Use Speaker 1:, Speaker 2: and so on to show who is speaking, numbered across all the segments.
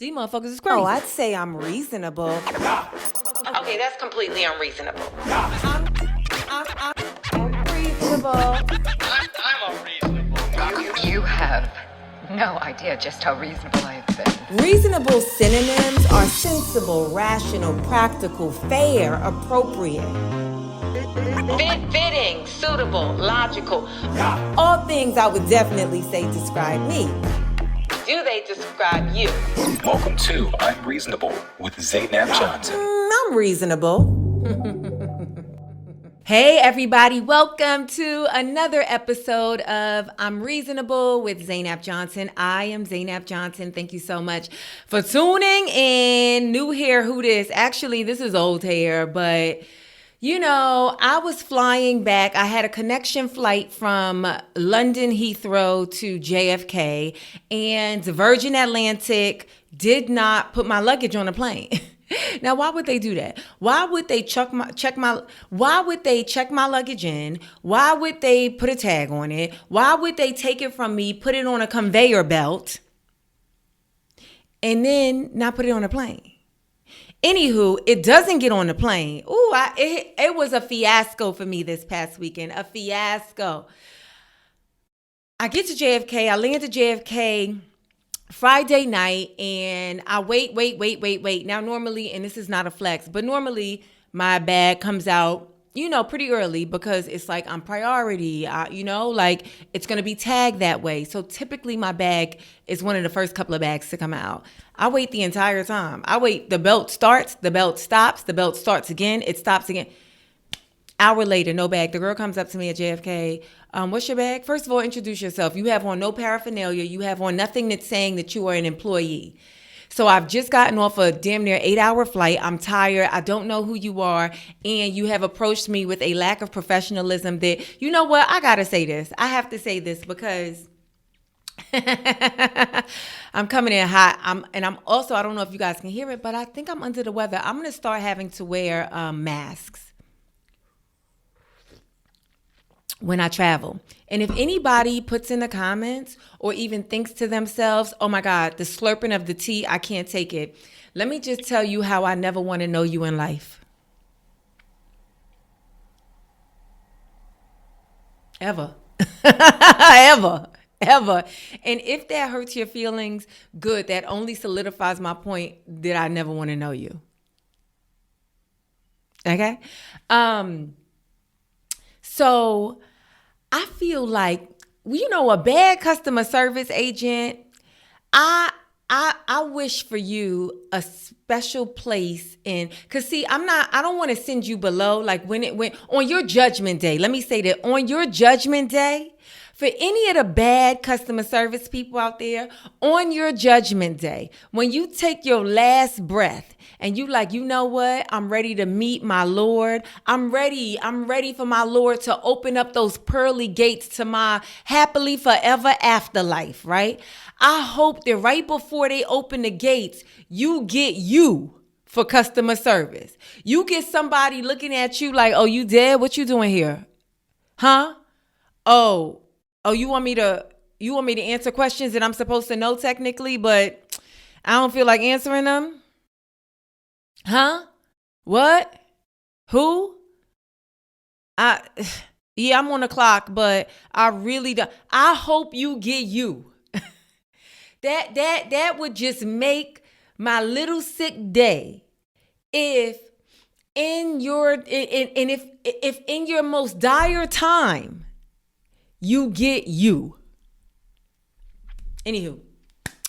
Speaker 1: These motherfuckers is crazy.
Speaker 2: Oh, I'd say I'm reasonable.
Speaker 3: Okay, that's completely unreasonable.
Speaker 2: I'm reasonable.
Speaker 4: I'm unreasonable.
Speaker 5: You have no idea just how reasonable I have been.
Speaker 2: Reasonable synonyms are sensible, rational, practical, fair, appropriate.
Speaker 3: Fitting, suitable, logical.
Speaker 2: All things I would definitely say describe me.
Speaker 3: Do they describe you?
Speaker 6: Welcome to I'm Reasonable with ZainabComedyVIP.
Speaker 2: I'm reasonable.
Speaker 1: Hey everybody, welcome to another episode of I'm Reasonable with Zainab Johnson. I am Zainab Johnson. Thank you so much for tuning in. New hair, who this? Actually, this is old hair, but you know, I was flying back. I had a connection flight from London Heathrow to JFK, and Virgin Atlantic did not put my luggage on the plane. Now, why would they do that? Why would they check my luggage in? Why would they put a tag on it? Why would they take it from me, put it on a conveyor belt, and then not put it on a plane? Anywho, it doesn't get on the plane. Ooh, it was a fiasco for me this past weekend. A fiasco. I get to JFK. I land to JFK Friday night, and I wait. Now, normally, and this is not a flex, but normally my bag comes out, pretty early because it's like I'm priority, like it's going to be tagged that way. So typically my bag is one of the first couple of bags to come out. I wait the entire time. I wait. The belt starts, the belt stops, the belt starts again, it stops again. Hour later, no bag. The girl comes up to me at JFK. What's your bag? First of all, introduce yourself. You have on no paraphernalia. You have on nothing that's saying that you are an employee. So I've just gotten off a damn near 8-hour flight. I'm tired. I don't know who you are. And you have approached me with a lack of professionalism that, you know what? I got to say this. I have to say this because I'm coming in hot. I'm also, I don't know if you guys can hear it, but I think I'm under the weather. I'm going to start having to wear masks when I travel. And if anybody puts in the comments or even thinks to themselves, oh my God, the slurping of the tea, I can't take it. Let me just tell you how I never want to know you in life. Ever. Ever. And if that hurts your feelings, good. That only solidifies my point that I never want to know you. Okay? So I feel like, a bad customer service agent, I wish for you a special place cause see, I don't want to send you below, like when on your judgment day, let me say that on your judgment day, for any of the bad customer service people out there, on your judgment day, when you take your last breath and you like, you know what? I'm ready to meet my Lord. I'm ready for my Lord to open up those pearly gates to my happily forever afterlife, right? I hope that right before they open the gates, you get you for customer service. You get somebody looking at you like, oh, you dead? What you doing here? Huh? Oh, you want me to answer questions that I'm supposed to know technically, but I don't feel like answering them? Huh? What? Who? I'm on the clock, but I really don't. I hope you get you. That would just make my little sick day if in your if in your most dire time you get you. Anywho,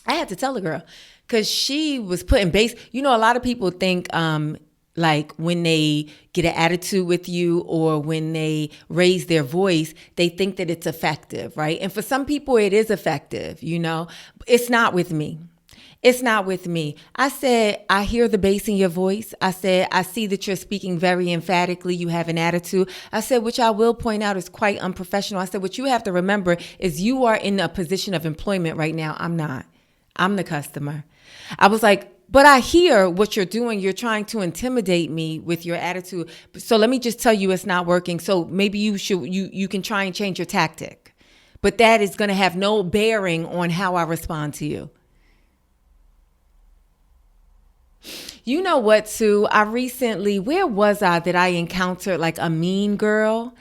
Speaker 1: I had to tell the girl because she was putting base. A lot of people think like when they get an attitude with you or when they raise their voice, they think that it's effective, right? And for some people, it is effective, It's not with me. It's not with me. I said, I hear the bass in your voice. I said, I see that you're speaking very emphatically. You have an attitude. I said, which I will point out is quite unprofessional. I said, what you have to remember is you are in a position of employment right now. I'm not. I'm the customer. I was like, but I hear what you're doing. You're trying to intimidate me with your attitude. So let me just tell you it's not working. So maybe you can try and change your tactic. But that is going to have no bearing on how I respond to you. You know what, Sue? Where was I that I encountered like a mean girl?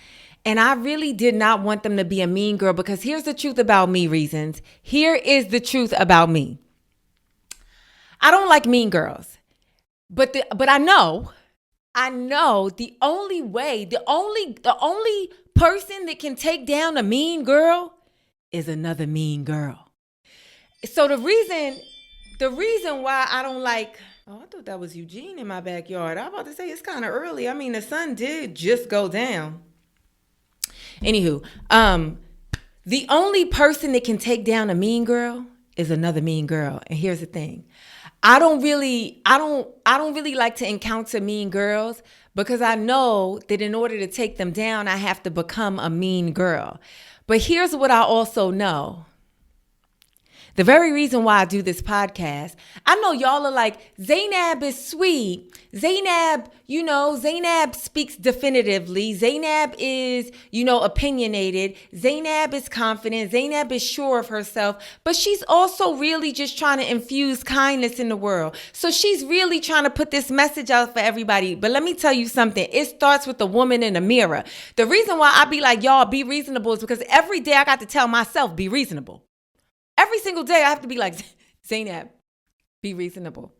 Speaker 1: And I really did not want them to be a mean girl because here's the truth about me, Reasons. Here is the truth about me. I don't like mean girls. But I know the only person that can take down a mean girl is another mean girl. So the reason why I don't like, I thought that was Eugene in my backyard. I was about to say it's kind of early. I mean, the sun did just go down. Anywho, the only person that can take down a mean girl is another mean girl. And here's the thing. I don't really like to encounter mean girls because I know that in order to take them down, I have to become a mean girl. But here's what I also know. The very reason why I do this podcast, I know y'all are like, Zainab is sweet. Zainab speaks definitively. Zainab is, opinionated. Zainab is confident. Zainab is sure of herself. But she's also really just trying to infuse kindness in the world. So she's really trying to put this message out for everybody. But let me tell you something. It starts with the woman in the mirror. The reason why I be like, y'all, be reasonable is because every day I got to tell myself, be reasonable. Every single day I have to be like, Zainab, be reasonable.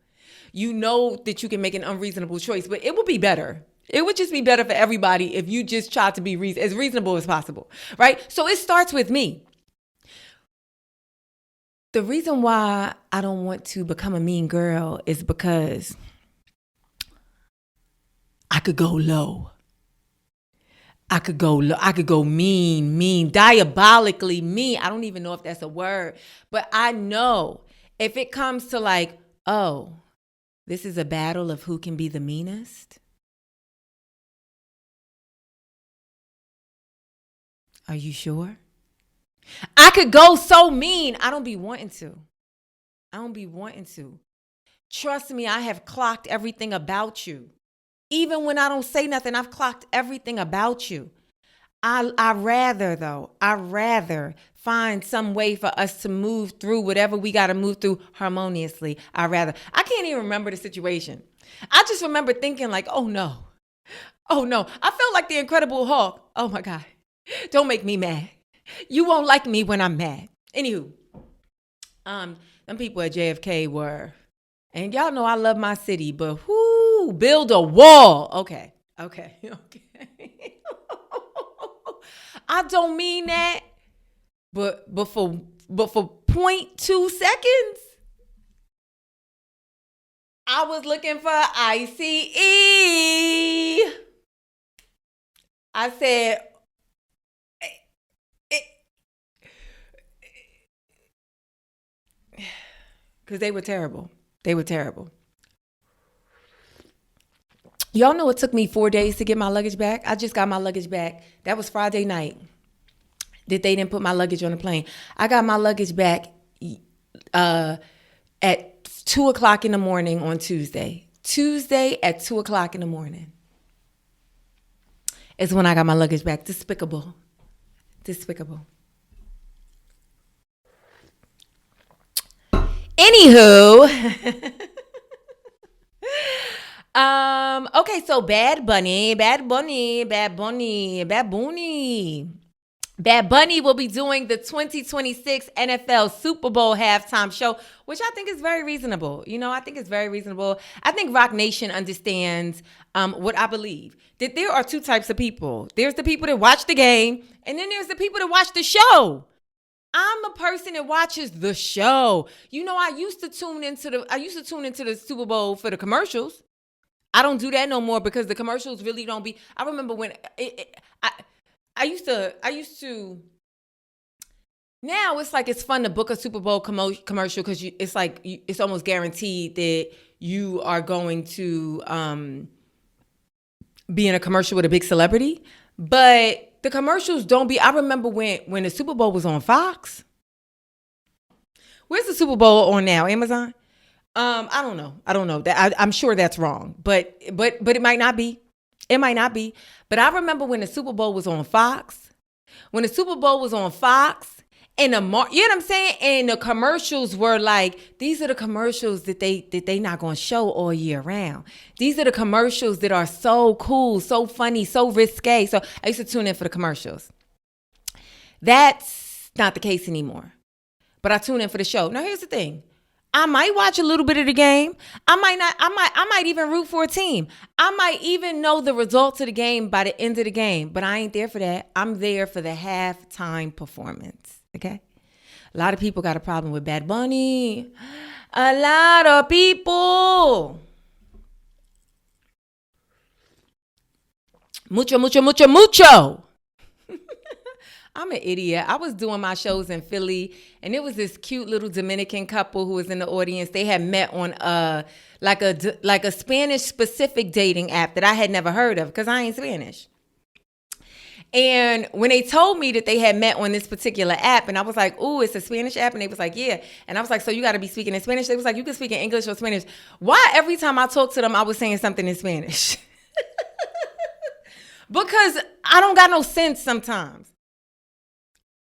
Speaker 1: You know that you can make an unreasonable choice, but it would be better. It would just be better for everybody if you just try to be as reasonable as possible, right? So it starts with me. The reason why I don't want to become a mean girl is because I could go low. I could go mean, diabolically mean. I don't even know if that's a word, but I know if it comes to like, oh, this is a battle of who can be the meanest. Are you sure? I could go so mean. I don't be wanting to. Trust me, I have clocked everything about you. Even when I don't say nothing, I've clocked everything about you. I rather find some way for us to move through whatever we got to move through harmoniously. I can't even remember the situation. I just remember thinking like, oh no. I felt like the Incredible Hulk. Oh my God. Don't make me mad. You won't like me when I'm mad. Anywho, them people at JFK were, and y'all know I love my city, but build a wall. Okay. I don't mean that, but for 0.2 seconds, I was looking for ICE. I said, because they were terrible. Y'all know it took me 4 days to get my luggage back. I just got my luggage back. That was Friday night that they didn't put my luggage on the plane. I got my luggage back at 2 o'clock in the morning on Tuesday. Tuesday at 2 o'clock in the morning is when I got my luggage back. Despicable. Anywho. Okay, so Bad Bunny will be doing the 2026 NFL Super Bowl halftime show, which I think is very reasonable. I think it's very reasonable. I think Rock Nation understands what I believe, that there are two types of people. There's the people that watch the game, and then there's the people that watch the show. I'm a person that watches the show. I used to tune into the Super Bowl for the commercials. I don't do that no more because the commercials really don't be. I remember when I used to. Now it's like it's fun to book a Super Bowl commercial because it's like it's almost guaranteed that you are going to be in a commercial with a big celebrity. But the commercials don't be. I remember when the Super Bowl was on Fox. Where's the Super Bowl on now? Amazon? I don't know. I'm sure that's wrong, but it might not be. But I remember when the Super Bowl was on Fox. And you know what I'm saying? And the commercials were like, these are the commercials that they not gonna show all year round. These are the commercials that are so cool, so funny, so risque. So I used to tune in for the commercials. That's not the case anymore. But I tune in for the show. Now here's the thing. I might watch a little bit of the game. I might even root for a team. I might even know the results of the game by the end of the game. But I ain't there for that. I'm there for the halftime performance. Okay? A lot of people got a problem with Bad Bunny. A lot of people. Mucho. I'm an idiot. I was doing my shows in Philly, and it was this cute little Dominican couple who was in the audience. They had met on like a Spanish specific dating app that I had never heard of because I ain't Spanish. And when they told me that they had met on this particular app, and I was like, ooh, it's a Spanish app. And they was like, yeah. And I was like, so you got to be speaking in Spanish? They was like, you can speak in English or Spanish. Why every time I talked to them, I was saying something in Spanish? Because I don't got no sense sometimes.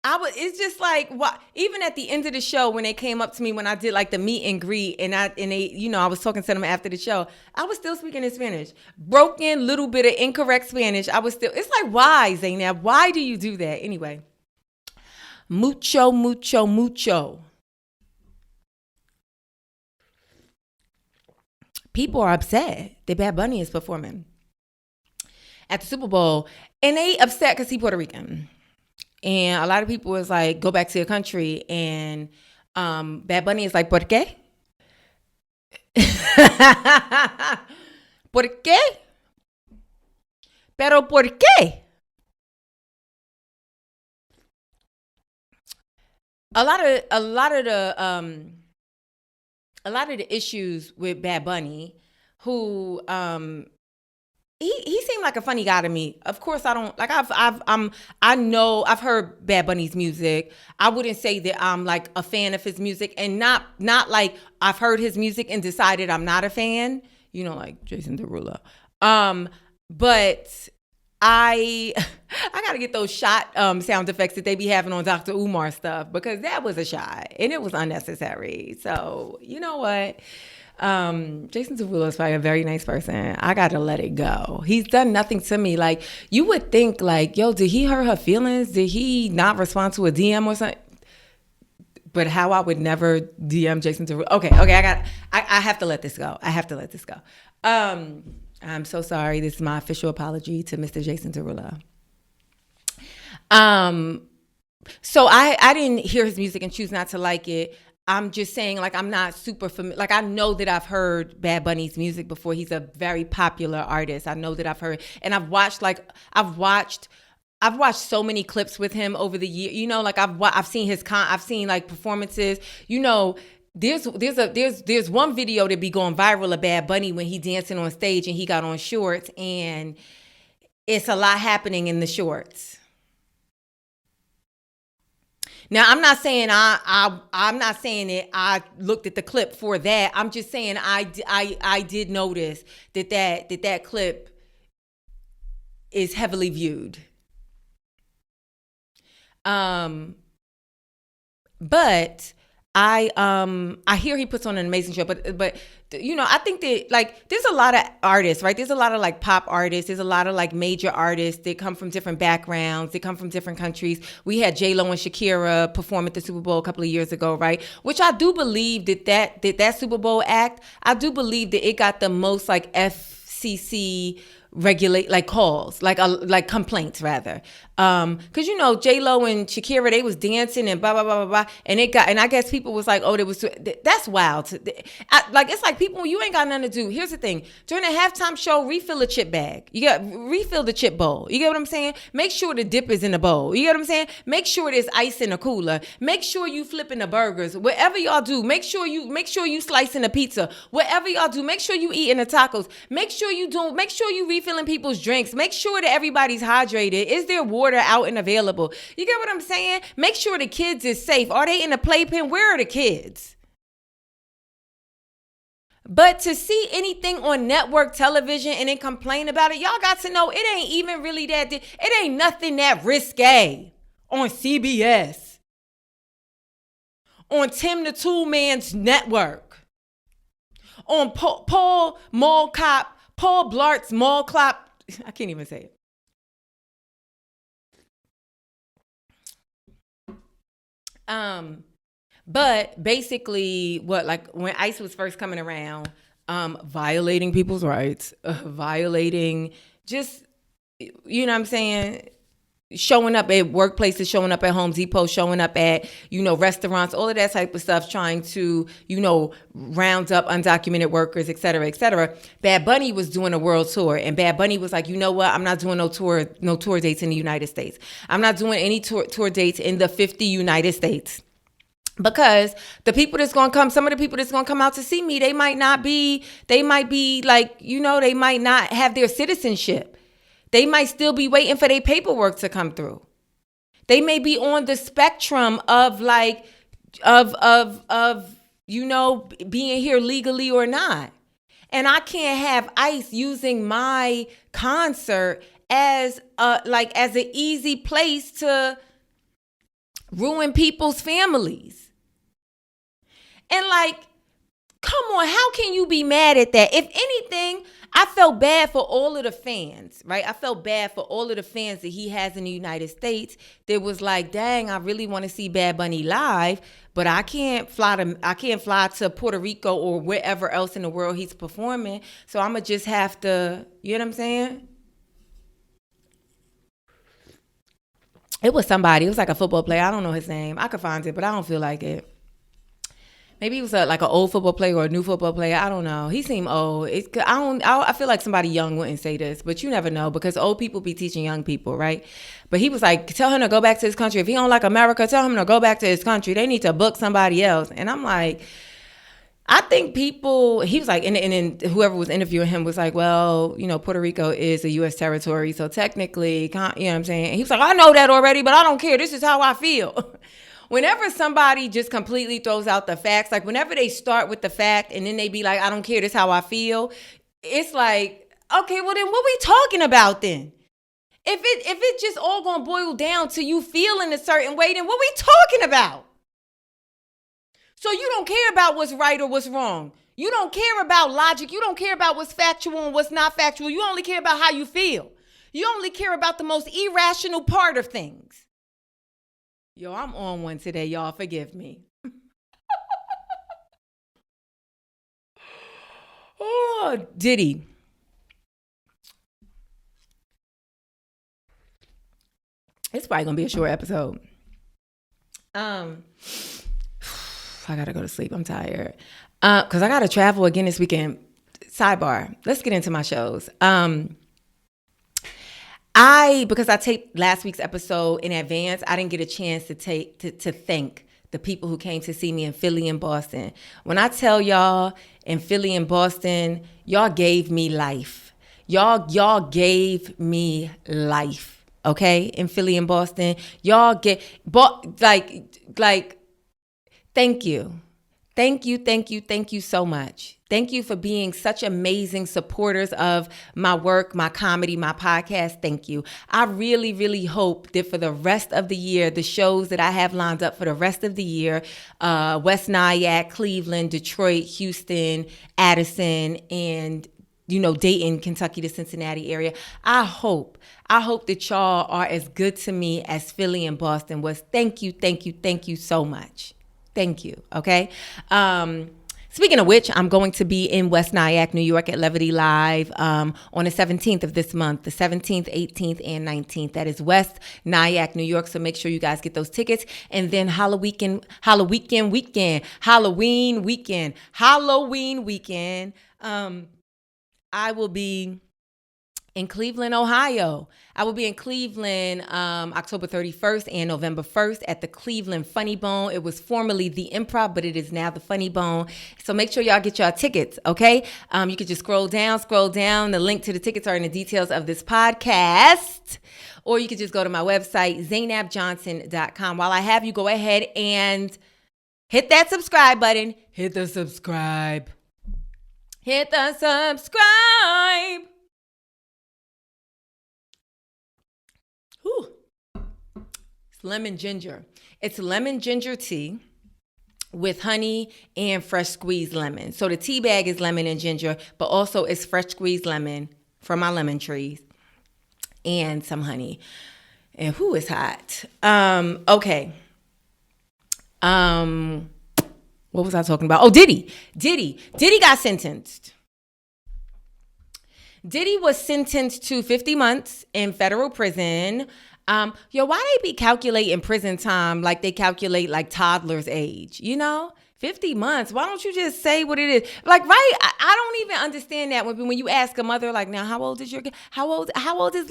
Speaker 1: It's just like, what? Even at the end of the show, when they came up to me when I did like the meet and greet, and they, you know, I was talking to them after the show, I was still speaking in Spanish, broken little bit of incorrect Spanish. It's like, why, Zainab? Why do you do that? Anyway, mucho. People are upset that Bad Bunny is performing at the Super Bowl, and they upset because he's Puerto Rican. And a lot of people was like, go back to your country. And Bad Bunny is like, ¿por qué? ¿Por qué? Pero ¿por qué? A lot of the issues with Bad Bunny, who He seemed like a funny guy to me. Of course, I don't like. I know I've heard Bad Bunny's music. I wouldn't say that I'm like a fan of his music, and not like I've heard his music and decided I'm not a fan. You know, like Jason Derulo. But I gotta get those shot sound effects that they be having on Dr. Umar stuff, because that was a shot and it was unnecessary. So you know what? Jason Derulo is probably a very nice person. I gotta let it go. He's done nothing to me. Like, you would think like, yo, did he hurt her feelings? Did he not respond to a DM or something? But how I would never DM Jason Derulo. Okay, I have to let this go. I'm so sorry. This is my official apology to Mr. Jason Derulo. So I didn't hear his music and choose not to like it. I'm just saying, like, I'm not super familiar. Like, I know that I've heard Bad Bunny's music before. He's a very popular artist. I know that I've heard, and I've watched so many clips with him over the year. You know, like I've seen I've seen like performances. You know, there's one video that be going viral of Bad Bunny when he dancing on stage and he got on shorts, and it's a lot happening in the shorts. Now, I'm not saying I'm not saying that I looked at the clip for that. I'm just saying I did notice that clip is heavily viewed. But I hear he puts on an amazing show, but you know, I think that like there's a lot of artists, right? There's a lot of like pop artists. There's a lot of like major artists that come from different backgrounds. They come from different countries. We had J-Lo and Shakira perform at the Super Bowl a couple of years ago, right? Which I do believe that Super Bowl act, I do believe that it got the most like FCC regulate like calls, like complaints rather, because you know J-Lo and Shakira, they was dancing and blah blah blah blah blah, and I guess people was like, oh, that's wild. Like, it's like, people, you ain't got nothing to do. Here's the thing: during the halftime show, refill a chip bag. Refill the chip bowl. You get what I'm saying? Make sure the dip is in the bowl. You get what I'm saying? Make sure there's ice in the cooler. Make sure you flipping the burgers. Whatever y'all do, make sure you slicing the pizza. Whatever y'all do, make sure you eating the tacos. Make sure you refilling people's drinks. Make sure that everybody's hydrated. Is there water out and available? You get what I'm saying? Make sure the kids is safe. Are they in the playpen? Where are the kids? But to see anything on network television and then complain about it, y'all got to know it ain't even really it ain't nothing that risque on CBS. on Tim the Tool Man's network, on Paul Blart's Mall Cop. I can't even say it. But basically, when ICE was first coming around, violating people's rights, violating just, you know what I'm saying, showing up at workplaces, showing up at Home Depot, showing up at, restaurants, all of that type of stuff, trying to, round up undocumented workers, et cetera, et cetera. Bad Bunny was doing a world tour, and Bad Bunny was like, you know what? I'm not doing no tour dates in the United States. I'm not doing any tour dates in the 50 United States. Because the people that's going to come, some of the people that's going to come out to see me, they might be like, they might not have their citizenship. They might still be waiting for their paperwork to come through. They may be on the spectrum of being here legally or not. And I can't have ICE using my concert as an easy place to ruin people's families. And come on, how can you be mad at that? If anything, I felt bad for all of the fans, right? I felt bad for all of the fans that he has in the United States. That was like, dang, I really want to see Bad Bunny live, but I can't fly to Puerto Rico or wherever else in the world he's performing. So I'm gonna just have to, you know what I'm saying? It was somebody. It was like a football player. I don't know his name. I could find it, but I don't feel like it. Maybe he was like an old football player or a new football player. I don't know. He seemed old. I feel like somebody young wouldn't say this, but you never know because old people be teaching young people, right? But he was like, tell him to go back to his country. If he don't like America, tell him to go back to his country. They need to book somebody else. And I'm like, I think people, he was like, and whoever was interviewing him was like, well, Puerto Rico is a U.S. territory, so technically, you know what I'm saying? And he was like, I know that already, but I don't care. This is how I feel. Whenever somebody just completely throws out the facts, like whenever they start with the fact and then they be like, I don't care, this is how I feel, it's like, okay, well then what we talking about then? If it just all gonna boil down to you feeling a certain way, then what we talking about? So you don't care about what's right or what's wrong. You don't care about logic. You don't care about what's factual and what's not factual. You only care about how you feel. You only care about the most irrational part of things. Yo, I'm on one today, y'all. Forgive me. Oh, Diddy. It's probably going to be a short episode. I got to go to sleep. I'm tired. Because I got to travel again this weekend. Sidebar. Let's get into my shows. Because I taped last week's episode in advance, I didn't get a chance to thank the people who came to see me in Philly and Boston. When I tell y'all in Philly and Boston, y'all gave me life. Y'all gave me life. Okay? In Philly and Boston, y'all thank you. Thank you so much. Thank you for being such amazing supporters of my work, my comedy, my podcast. Thank you. I really, really hope that for the rest of the year, the shows that I have lined up for the rest of the year, West Nyack, Cleveland, Detroit, Houston, Addison, and Dayton, Kentucky, the Cincinnati area. I hope that y'all are as good to me as Philly and Boston was. Thank you so much. Thank you. Okay. Speaking of which, I'm going to be in West Nyack, New York at Levity Live on the 17th of this month, the 17th, 18th, and 19th. That is West Nyack, New York. So make sure you guys get those tickets. And then Halloween weekend. I will be in Cleveland, Ohio. I will be in Cleveland October 31st and November 1st at the Cleveland Funny Bone. It was formerly the Improv, but it is now the Funny Bone. So make sure y'all get y'all tickets, okay? You can just scroll down. The link to the tickets are in the details of this podcast. Or you can just go to my website, ZainabJohnson.com. While I have you, go ahead and hit that subscribe button. Hit the subscribe. Whew. It's lemon ginger. It's lemon ginger tea with honey and fresh squeezed lemon. So the tea bag is lemon and ginger, but also it's fresh squeezed lemon from my lemon trees and some honey. And who is hot? Okay. What was I talking about? Oh, Diddy got sentenced. Diddy was sentenced to 50 months in federal prison. Why they be calculating prison time like they calculate like toddler's age, 50 months. Why don't you just say what it is? Like, right? I don't even understand that when you ask a mother, like, now, how old is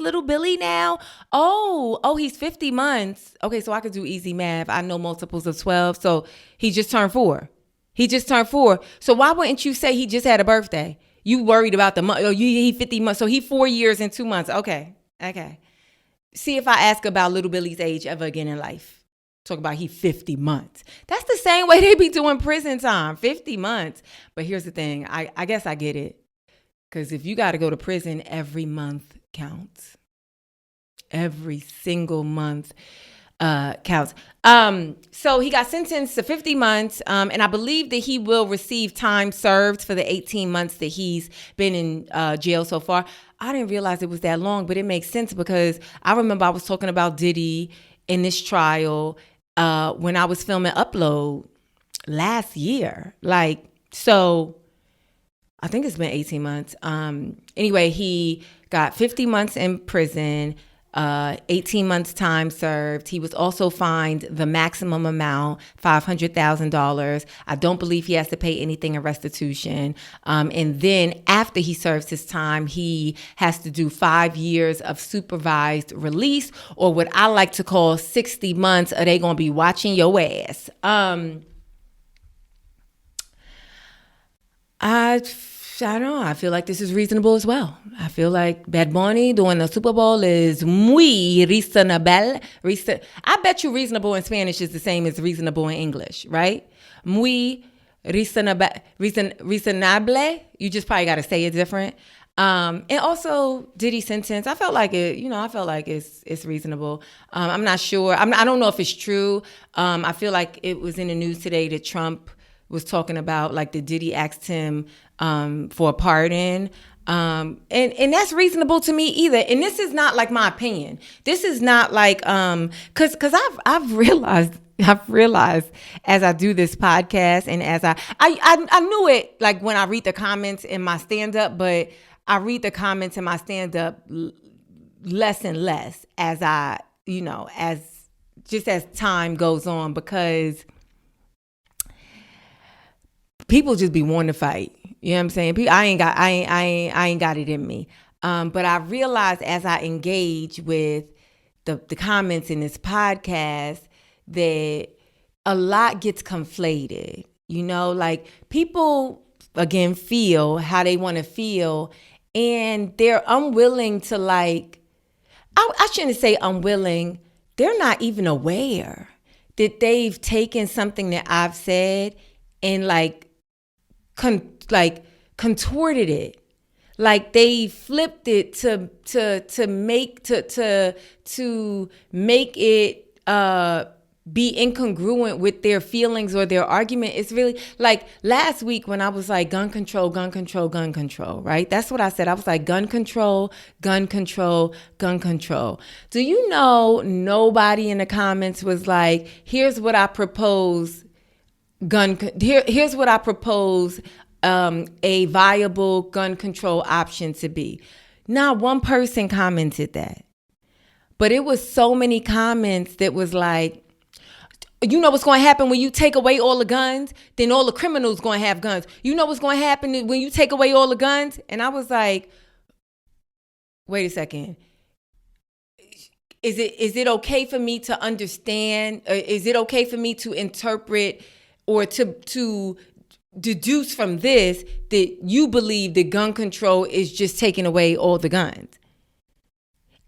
Speaker 1: little Billy now? Oh, he's 50 months. Okay, so I could do easy math. I know multiples of 12. So he just turned 4. So why wouldn't you say he just had a birthday? You worried about the month. Oh, he 50 months. So he 4 years and 2 months. Okay. See if I ask about little Billy's age ever again in life. Talk about he 50 months. That's the same way they be doing prison time, 50 months. But here's the thing. I guess I get it. Because if you got to go to prison, every month counts. Every single month counts. So he got sentenced to 50 months. And I believe that he will receive time served for the 18 months that he's been in jail so far. I didn't realize it was that long, but it makes sense because I remember I was talking about Diddy in this trial when I was filming Upload last year. So I think it's been 18 months. Anyway, he got 50 months in prison, 18 months time served. He was also fined the maximum amount, $500,000. I don't believe he has to pay anything in restitution. And then after he serves his time, he has to do 5 years of supervised release, or what I like to call 60 months. Are they going to be watching your ass? I don't know. I feel like this is reasonable as well. I feel like Bad Bunny doing the Super Bowl is muy reasonable. I bet you reasonable in Spanish is the same as reasonable in English, right? Muy reasonable. You just probably got to say it different. And also Diddy sentence. I felt like it. I felt like it's reasonable. I'm not sure. I don't know if it's true. I feel like it was in the news today that Trump was talking about like the Diddy asked him for a pardon. And that's reasonable to me either. And this is not like my opinion. This is not like, cause I've realized as I do this podcast and as I knew it like when I read the comments in my stand up, but I read the comments in my stand up less and less as as time goes on, because people just be wanting to fight. You know what I'm saying? I ain't got it in me. But I realized as I engage with the comments in this podcast that a lot gets conflated. Like people again feel how they want to feel, and they're unwilling to I shouldn't say unwilling. They're not even aware that they've taken something that I've said and contorted it, like they flipped it to make it be incongruent with their feelings or their argument. It's really like last week when I was like gun control, right? That's what I said. I was like gun control. Do you know nobody in the comments was like, here's what I propose. Here's what I propose a viable gun control option to be. Not one person commented that. But it was so many comments that was like, you know what's going to happen when you take away all the guns? Then all the criminals going to have guns. You know what's going to happen when you take away all the guns? And I was like, wait a second. Is it okay for me to understand? Is it okay for me to interpret or to deduce from this that you believe that gun control is just taking away all the guns?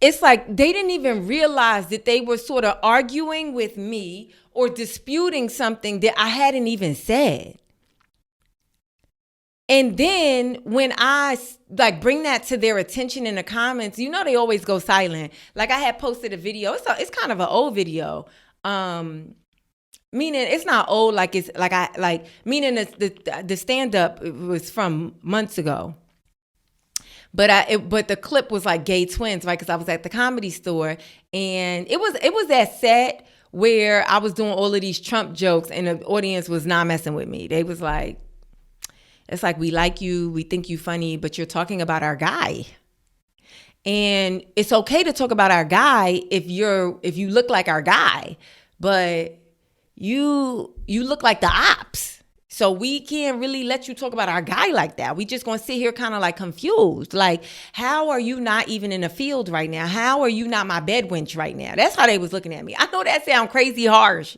Speaker 1: It's like they didn't even realize that they were sort of arguing with me or disputing something that I hadn't even said. And then when I bring that to their attention in the comments, they always go silent. Like I had posted a video. It's kind of an old video. Meaning it's not old, like it's like meaning the stand up was from months ago. But but the clip was like gay twins, right? Because I was at the Comedy Store, and it was that set where I was doing all of these Trump jokes, and the audience was not messing with me. They was like, it's like, we like you, we think you funny, but you're talking about our guy. And it's okay to talk about our guy if you look like our guy, but you look like the ops. So we can't really let you talk about our guy like that. We just gonna sit here kind of like confused. Like, how are you not even in the field right now? How are you not my bed wench right now? That's how they was looking at me. I know that sounds crazy harsh,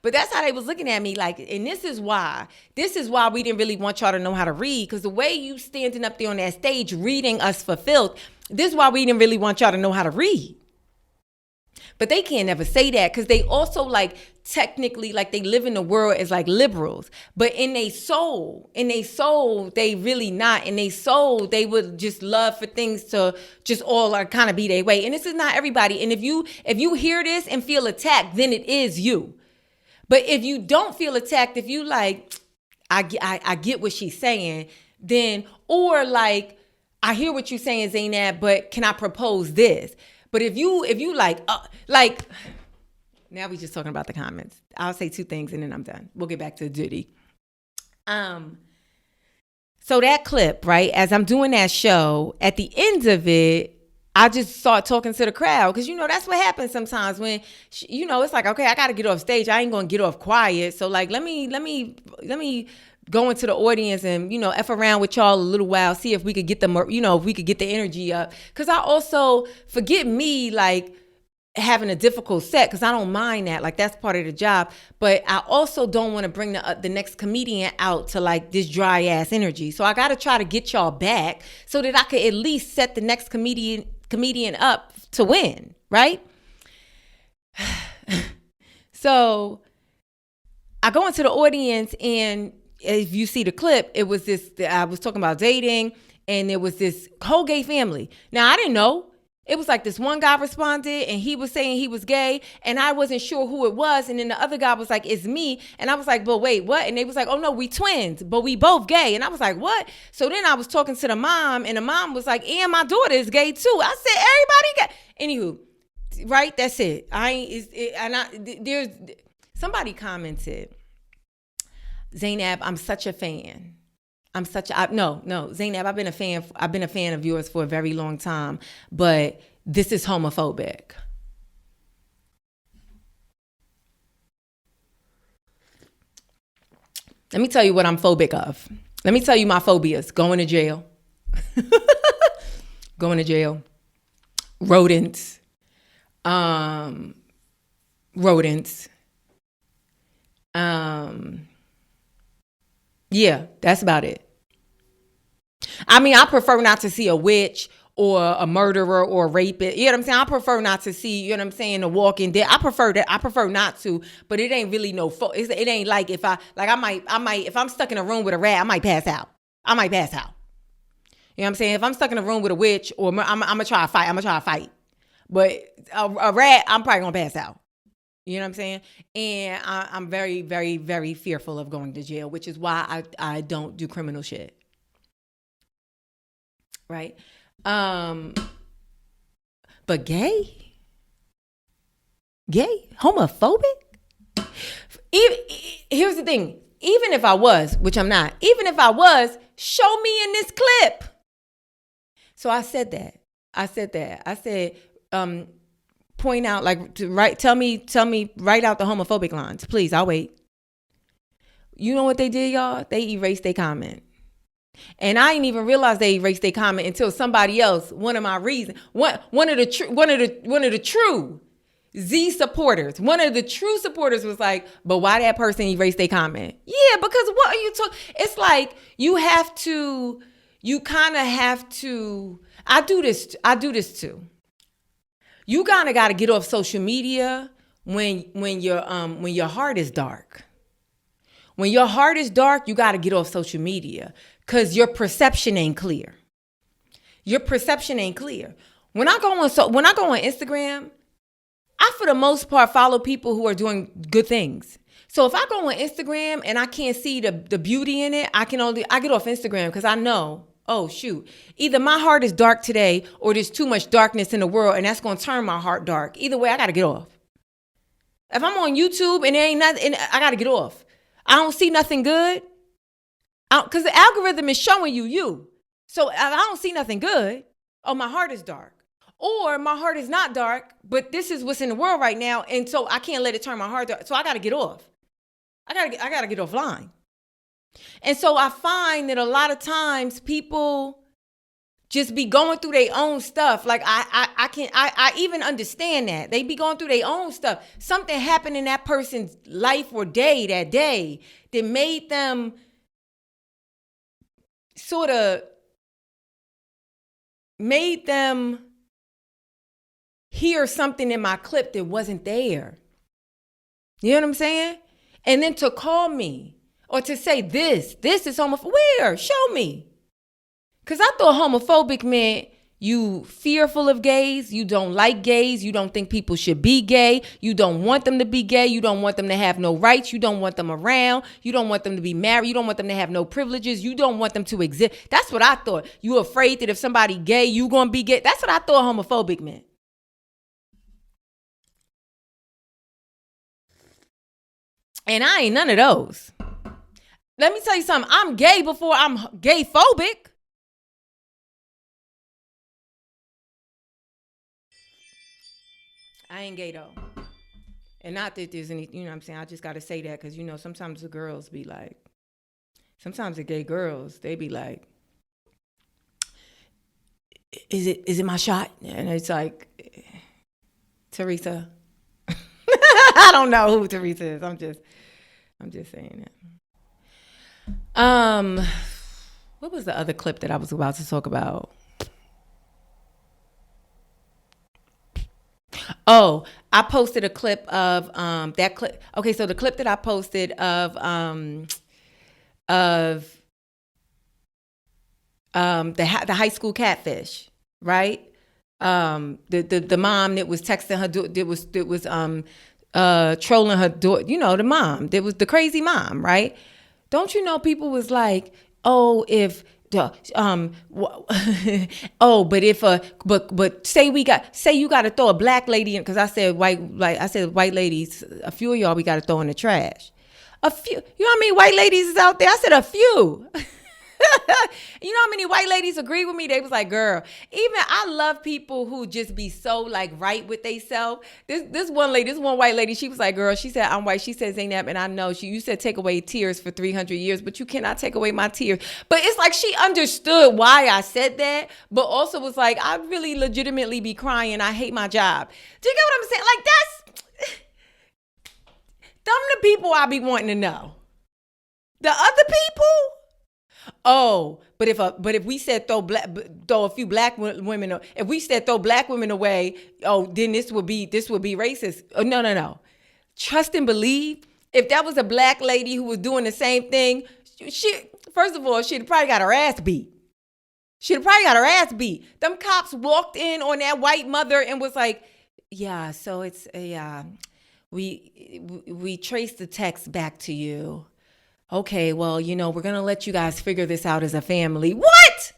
Speaker 1: but that's how they was looking at me. Like, and this is why we didn't really want y'all to know how to read, because the way you standing up there on that stage reading us for filth, this is why we didn't really want y'all to know how to read. But they can't never say that, because they also like technically like they live in the world as like liberals, but in their soul, they really not. In their soul, they would just love for things to just all like kind of be their way. And this is not everybody. And if you hear this and feel attacked, then it is you. But if you don't feel attacked, if you like, I get what she's saying, then, or like, I hear what you're saying, Zainab, but can I propose this? But if you like, now we just talking about the comments. I'll say two things and then I'm done. We'll get back to Diddy. So that clip, right? As I'm doing that show, at the end of it, I just start talking to the crowd, because that's what happens sometimes when it's like, okay, I got to get off stage. I ain't gonna get off quiet. So like, let me go into the audience and F around with y'all a little while, see if we could get them, if we could get the energy up. Because I also forget me like having a difficult set, because I don't mind that, like that's part of the job. But I also don't want to bring the next comedian out to like this dry ass energy. So I got to try to get y'all back so that I could at least set the next comedian up to win, right? So I go into the audience, and if you see the clip, it was this, I was talking about dating, and there was this whole gay family. Now, I didn't know. It was like this one guy responded, and he was saying he was gay, and I wasn't sure who it was. And then the other guy was like, it's me. And I was like, but wait, what? And they was like, oh no, we twins, but we both gay. And I was like, what? So then I was talking to the mom, and the mom was like, and my daughter is gay too. I said, everybody gay. Anywho, right? That's it. There's somebody commented, Zainab, I'm such a fan. No, Zainab, I've been a fan of yours for a very long time, but this is homophobic. Let me tell you what I'm phobic of. Let me tell you my phobias. Going to jail. Rodents. Yeah, that's about it. I mean, I prefer not to see a witch or a murderer or a rapist. You know what I'm saying? I prefer not to see, you know what I'm saying, The Walking Dead. I prefer not to, but it ain't really it ain't like if I might, if I'm stuck in a room with a rat, I might pass out. You know what I'm saying? If I'm stuck in a room with a witch, or I'm gonna try to fight. But a rat, I'm probably gonna pass out. You know what I'm saying? And I'm very, very, very fearful of going to jail, which is why I don't do criminal shit. Right? But gay? Homophobic? Here's the thing. Even if I was, which I'm not, even if I was, show me in this clip. So I said that. I said, point out, like, to write, tell me, write out the homophobic lines, please. I'll wait. You know what they did, y'all? They erased their comment, and I didn't even realize they erased their comment until somebody else. One of the true Z supporters. One of the true supporters was like, "But why that person erased their comment?" Yeah, because what are you talking? It's like you kind of have to. I do this too. You kind of got to get off social media when your heart is dark. When your heart is dark, you got to get off social media, because your perception ain't clear. When I go on Instagram, I for the most part follow people who are doing good things. So if I go on Instagram and I can't see the beauty in it, I get off Instagram because I know, oh shoot, either my heart is dark today or there's too much darkness in the world and that's going to turn my heart dark. Either way, I got to get off. If I'm on YouTube and there ain't nothing, I got to get off. I don't see nothing good. Because the algorithm is showing you. So if I don't see nothing good, oh, my heart is dark. Or my heart is not dark, but this is what's in the world right now. And so I can't let it turn my heart dark. So I got to get off. I got to get offline. And so I find that a lot of times people just be going through their own stuff. Like I even understand that. They be going through their own stuff. Something happened in that person's life or day that day that made them hear something in my clip that wasn't there. You know what I'm saying? And then to call me or to say this is homophobic. Where? Show me. Because I thought homophobic meant you fearful of gays, you don't like gays, you don't think people should be gay, you don't want them to be gay, you don't want them to have no rights, you don't want them around, you don't want them to be married, you don't want them to have no privileges, you don't want them to exist. That's what I thought. You afraid that if somebody gay, you gonna be gay. That's what I thought homophobic meant. And I ain't none of those. Let me tell you something. I'm gay before I'm gay phobic. I ain't gay though. And not that there's any, you know what I'm saying? I just got to say that because, you know, sometimes the girls be like, sometimes the gay girls, they be like, is it my shot? And it's like, Teresa. I don't know who Teresa is. I'm just saying that. What was the other clip that I was about to talk about? Oh, I posted a clip of that clip. Okay, so the clip that I posted of the high school catfish, right? The mom that was texting her that was trolling her daughter, you know, the mom that was the crazy mom, right? Don't you know people was like, oh, if but say you got to throw a black lady in, because I said white ladies, a few of y'all we got to throw in the trash. A few, you know how many white ladies is out there? I said a few. You know how many white ladies agree with me? They was like, girl, even I love people who just be so like right with theyself. This one white lady, she was like, girl, she said, I'm white. She said, Zainab, and I know you said take away tears for 300 years, but you cannot take away my tears. But it's like she understood why I said that, but also was like, I really legitimately be crying. I hate my job. Do you get what I'm saying? Like them the people I be wanting to know. The other people? Oh, but if we said throw a few black women, if we said throw black women away, oh, then this would be racist. Oh, no. Trust and believe. If that was a black lady who was doing the same thing, first of all, she'd probably got her ass beat. Them cops walked in on that white mother and was like, yeah, so it's we traced the text back to you. Okay, well, you know, we're going to let you guys figure this out as a family. What?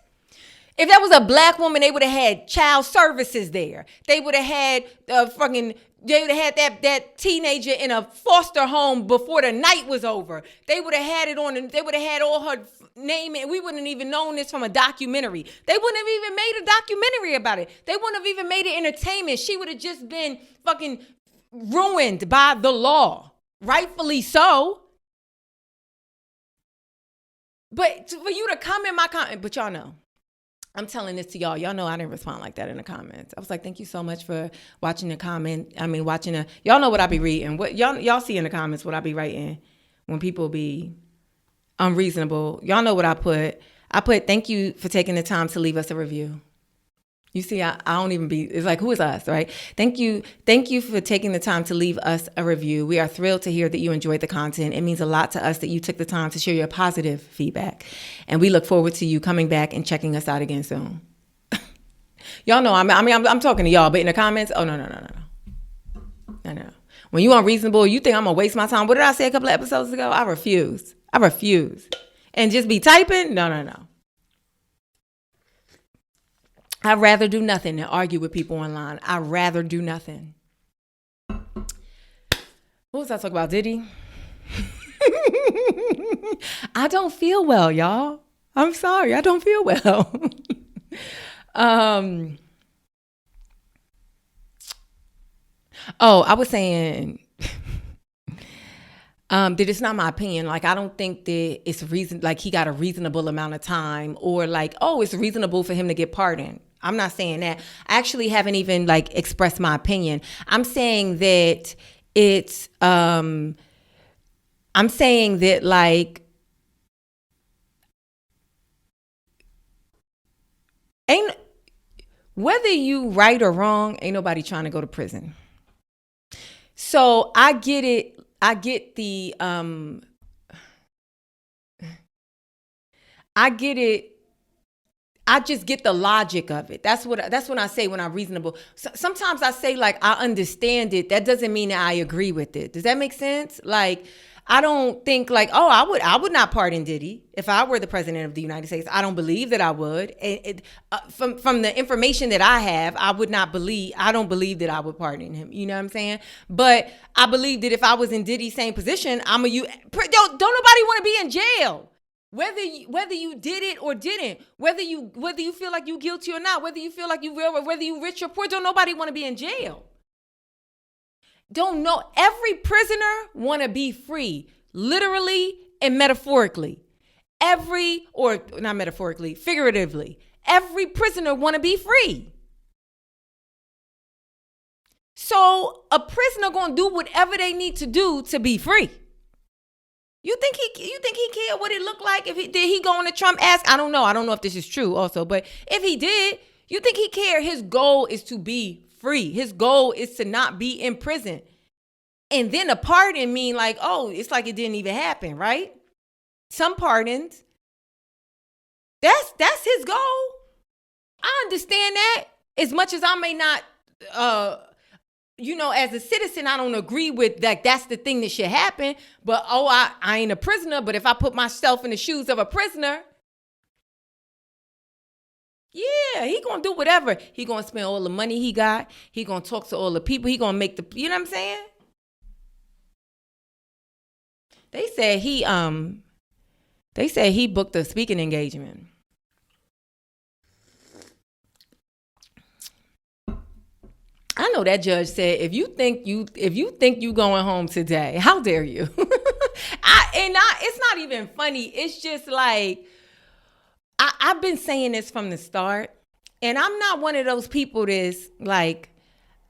Speaker 1: If that was a black woman, they would have had child services there. They would have had that teenager in a foster home before the night was over. They would have had it on, and they would have had all her name, and we wouldn't have even known this from a documentary. They wouldn't have even made a documentary about it. They wouldn't have even made it entertainment. She would have just been fucking ruined by the law. Rightfully so. But for you to come in my comment, but y'all know, I'm telling this to y'all. Y'all know I didn't respond like that in the comments. I was like, thank you so much for watching the comment. Y'all know what I be reading. What y'all see in the comments what I be writing when people be unreasonable. Y'all know what I put. I put, thank you for taking the time to leave us a review. You see, I don't even be, it's like, who is us, right? Thank you for taking the time to leave us a review. We are thrilled to hear that you enjoyed the content. It means a lot to us that you took the time to share your positive feedback. And we look forward to you coming back and checking us out again soon. Y'all know, I'm talking to y'all, but in the comments, oh, no. When you unreasonable, you think I'm going to waste my time. What did I say a couple of episodes ago? I refuse. And just be typing? No. I'd rather do nothing than argue with people online. I'd rather do nothing. What was I talking about? Diddy? I don't feel well, y'all. I'm sorry. I don't feel well. I was saying that it's not my opinion. Like, I don't think that it's like he got a reasonable amount of time, or like, it's reasonable for him to get pardoned. I'm not saying that. I actually haven't even like expressed my opinion. I'm saying that it's I'm saying that like ain't, whether you right or wrong, ain't nobody trying to go to prison. So I get it. I get the I get it. I just get the logic of it. That's when I say when I'm reasonable. So, sometimes I say like I understand it. That doesn't mean that I agree with it. Does that make sense? Like, I don't think like, I would not pardon Diddy if I were the president of the United States. I don't believe that I would. From the information that I have, I don't believe that I would pardon him. You know what I'm saying? But I believe that if I was in Diddy's same position, don't nobody want to be in jail. Whether you did it or didn't, whether you feel like you guilty or not, whether you feel like you real or whether you rich or poor, don't nobody want to be in jail. Don't know. Every prisoner want to be free, literally and metaphorically. Or not metaphorically, figuratively. Every prisoner want to be free. So a prisoner gonna do whatever they need to do to be free. You think he cared what it looked like? Did he go on the Trump ask? I don't know. I don't know if this is true also, but if he did, you think he cared? His goal is to be free. His goal is to not be in prison. And then a pardon mean like, it's like it didn't even happen, right? Some pardons. That's his goal. I understand that. As much as I may not as a citizen, I don't agree with that's the thing that should happen. But, I ain't a prisoner. But if I put myself in the shoes of a prisoner, yeah, he going to do whatever. He going to spend all the money he got. He going to talk to all the people. He going to make you know what I'm saying? They said he booked a speaking engagement. I know that judge said, if you think you going home today, how dare you? It's not even funny. It's just like, I've been saying this from the start, and I'm not one of those people that's like,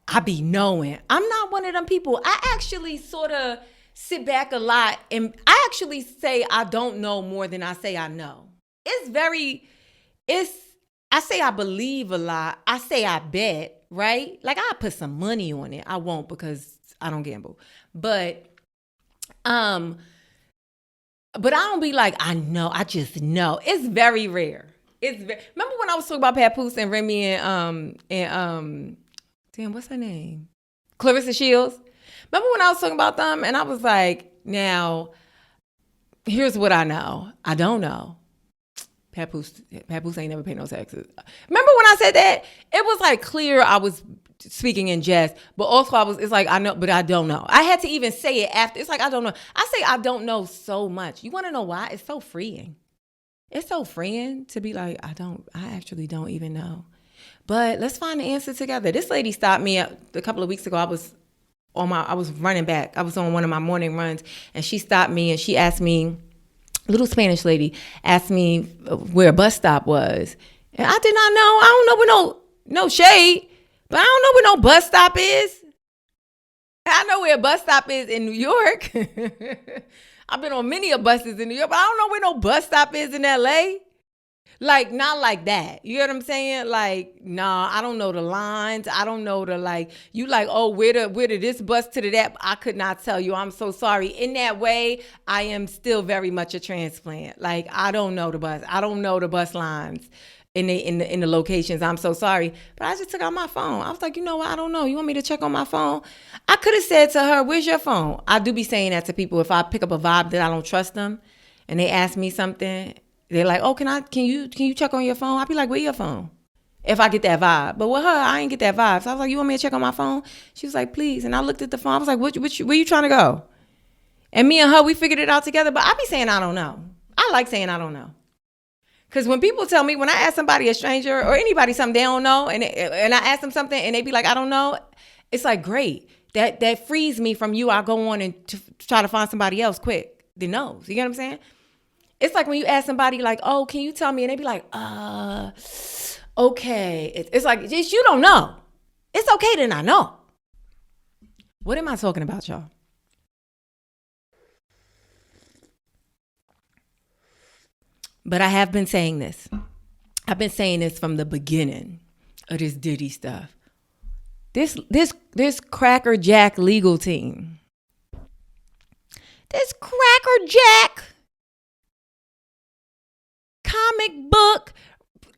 Speaker 1: I be knowing. I'm not one of them people. I actually sort of sit back a lot, and I actually say I don't know more than I say I know. I say I believe a lot. I say I bet. Right? Like, I put some money on it. I won't because I don't gamble. But I don't be like, I know. I just know. It's very rare. Remember when I was talking about Papoose and Remy and damn, what's her name? Clarissa Shields. Remember when I was talking about them and I was like, now, here's what I know. I don't know. Papoose ain't never paid no taxes. Remember when I said that? It was like clear I was speaking in jest, but also it's like I know, but I don't know. I had to even say it after. It's like I don't know. I say I don't know so much. You want to know why? It's so freeing. It's so freeing to be like, I actually don't even know. But let's find the answer together. This lady stopped me a couple of weeks ago. I was running back. I was on one of my morning runs, and she stopped me and she asked me, little Spanish lady asked me where a bus stop was. And I did not know. I don't know where no shade, but I don't know where no bus stop is. I know where a bus stop is in New York. I've been on many buses in New York, but I don't know where no bus stop is in LA. Like, not like that. You know what I'm saying? Like, nah, I don't know the lines. I don't know you like, where did this bus to the that? I could not tell you. I'm so sorry. In that way, I am still very much a transplant. Like, I don't know the bus. I don't know the bus lines. in the locations. I'm so sorry. But I just took out my phone. I was like, you know what? I don't know. You want me to check on my phone? I could have said to her, where's your phone? I do be saying that to people. If I pick up a vibe that I don't trust them and they ask me something, they're like, oh, can you check on your phone? I'll be like, where your phone? If I get that vibe. But with her, I ain't get that vibe. So I was like, you want me to check on my phone? She was like, please. And I looked at the phone. I was like, where you trying to go? And me and her, we figured it out together. But I be saying I don't know. I like saying I don't know. Because when people tell me, when I ask somebody, a stranger or anybody something they don't know, and I ask them something and they be like, I don't know, it's like, great. That frees me from you. I'll go on and try to find somebody else quick that knows. You get what I'm saying? It's like when you ask somebody like, oh, can you tell me? And they be like, okay. It's like, just you don't know. It's okay to not know. What am I talking about, y'all? But I have been saying this. I've been saying this from the beginning of this Diddy stuff. This Cracker Jack legal team. This Cracker Jack comic book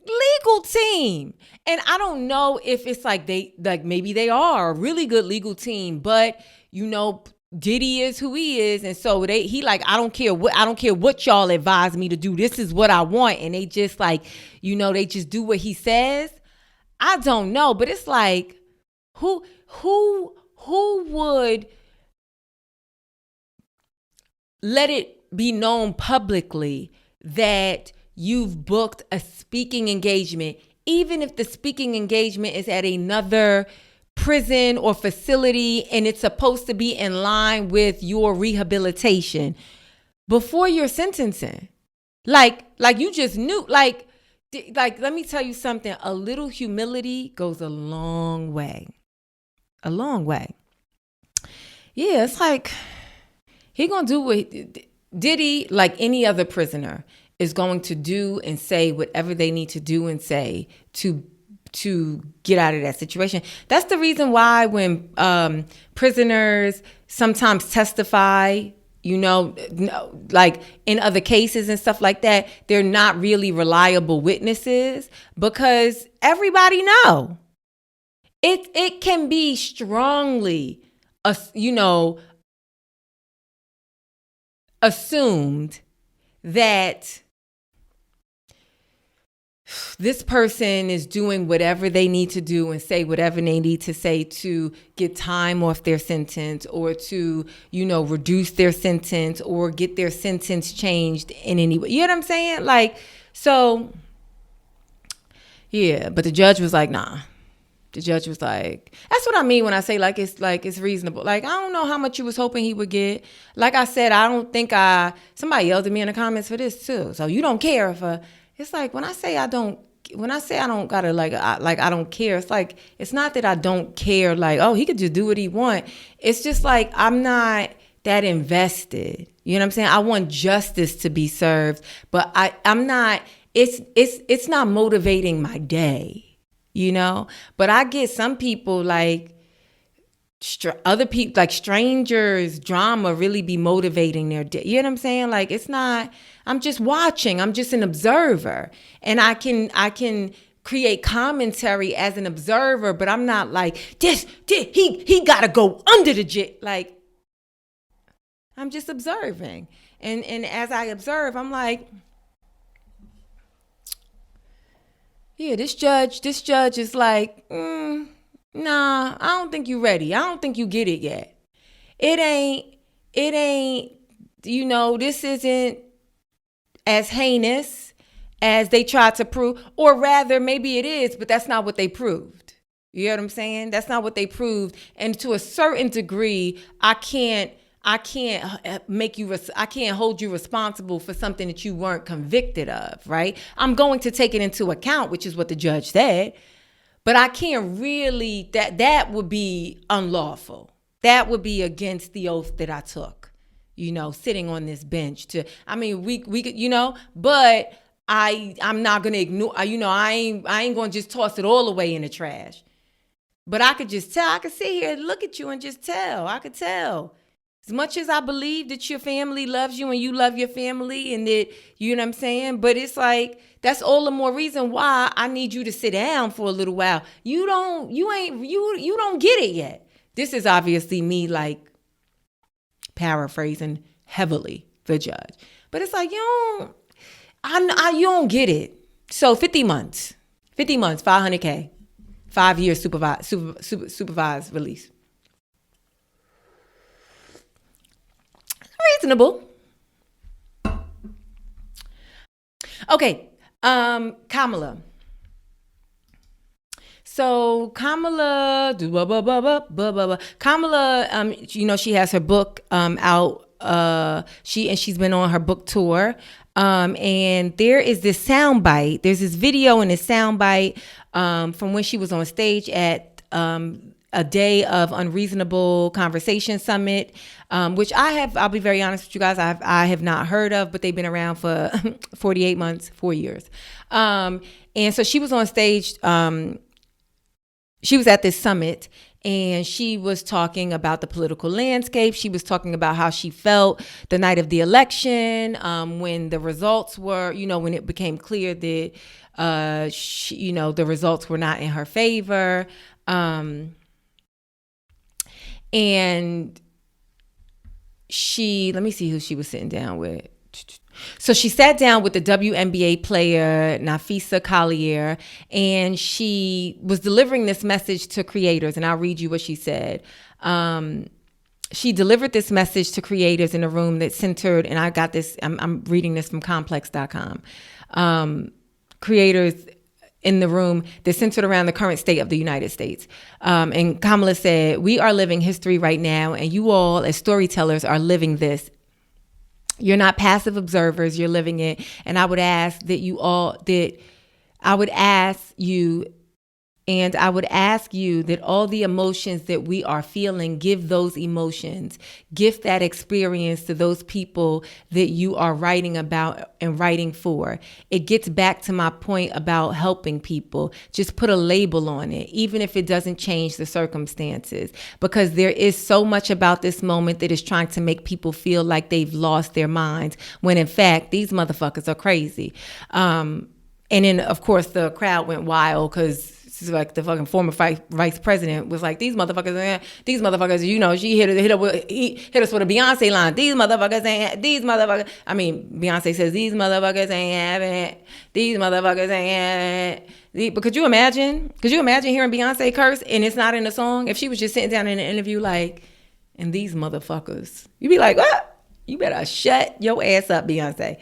Speaker 1: legal team. And I don't know if it's like maybe they are a really good legal team, but you know, Diddy is who he is, and so he like, I don't care what y'all advise me to do. This is what I want, and they just like, you know, they just do what he says. I don't know, but it's like, who would let it be known publicly that you've booked a speaking engagement, even if the speaking engagement is at another prison or facility and it's supposed to be in line with your rehabilitation before your sentencing? Like you just knew, like let me tell you something, a little humility goes a long way. A long way. Yeah, it's like he gonna do what Diddy, like any other prisoner, is going to do and say whatever they need to do and say to get out of that situation. That's the reason why when prisoners sometimes testify, you know, like in other cases and stuff like that, they're not really reliable witnesses because everybody know. It can be strongly, assumed that this person is doing whatever they need to do and say whatever they need to say to get time off their sentence or to, you know, reduce their sentence or get their sentence changed in any way. You know what I'm saying? Like, so, yeah, but the judge was like, nah. The judge was like, that's what I mean when I say it's reasonable. Like, I don't know how much you was hoping he would get. Like I said, I don't think somebody yelled at me in the comments for this too. So you don't care if it's like when I say I don't gotta I don't care. It's like, it's not that I don't care. Like, oh, he could just do what he want. It's just like, I'm not that invested. You know what I'm saying? I want justice to be served, but I'm not, it's not motivating my day. You know, but I get some people like other people, like strangers, drama really be motivating their day. You know what I'm saying? Like, it's not, I'm just watching. I'm just an observer, and I can create commentary as an observer, but I'm not like he got to go under the jet. Like, I'm just observing, and as I observe, I'm like, yeah, this judge is like, nah, I don't think you ready. I don't think you get it yet. It ain't, you know, this isn't as heinous as they tried to prove, or rather maybe it is, but that's not what they proved. You know what I'm saying? That's not what they proved. And to a certain degree, I can't hold you responsible for something that you weren't convicted of, right? I'm going to take it into account, which is what the judge said, but I can't really, that would be unlawful. That would be against the oath that I took, you know, sitting on this bench we could, you know, but I'm not going to ignore, you know, I ain't going to just toss it all away in the trash, but I could just tell, I could sit here and look at you and just tell, I could tell. As much as I believe that your family loves you and you love your family and that, you know what I'm saying? But it's like, that's all the more reason why I need you to sit down for a little while. You don't get it yet. This is obviously me like paraphrasing heavily the judge. But it's like, you don't get it. So 50 months, 500K, 5 years supervised release. Reasonable. Okay, Kamala. So Kamala, she has her book out. She's been on her book tour. And there is this soundbite. There's this video and this soundbite from when she was on stage at a day of Unreasonable Conversation Summit, which I'll be very honest with you guys, I have not heard of, but they've been around for 48 months, 4 years. And so she was on stage, she was at this summit, and she was talking about the political landscape. She was talking about how she felt the night of the election, when the results were, when it became clear that, the results were not in her favor. And let me see who she was sitting down with. So she sat down with the WNBA player Nafisa Collier, and she was delivering this message to creators. And I'll read you what she said. She delivered this message to creators in a room that centered, and I got this, I'm reading this from complex.com. Creators in the room that centered around the current state of the United States. And Kamala said, "We are living history right now, and you all as storytellers are living this. You're not passive observers, you're living it. And I would ask you that all the emotions that we are feeling, give those emotions, gift that experience to those people that you are writing about and writing for. It gets back to my point about helping people. Just put a label on it, even if it doesn't change the circumstances, because there is so much about this moment that is trying to make people feel like they've lost their minds, when in fact, these motherfuckers are crazy." And then, of course, the crowd went wild because like the fucking former vice president was like, these motherfuckers, she hit us with a Beyonce line. These motherfuckers. I mean, Beyonce says, these motherfuckers ain't having it. These motherfuckers ain't having it. But could you imagine hearing Beyonce curse and it's not in the song? If she was just sitting down in an interview like, and these motherfuckers, you'd be like, what? You better shut your ass up, Beyonce.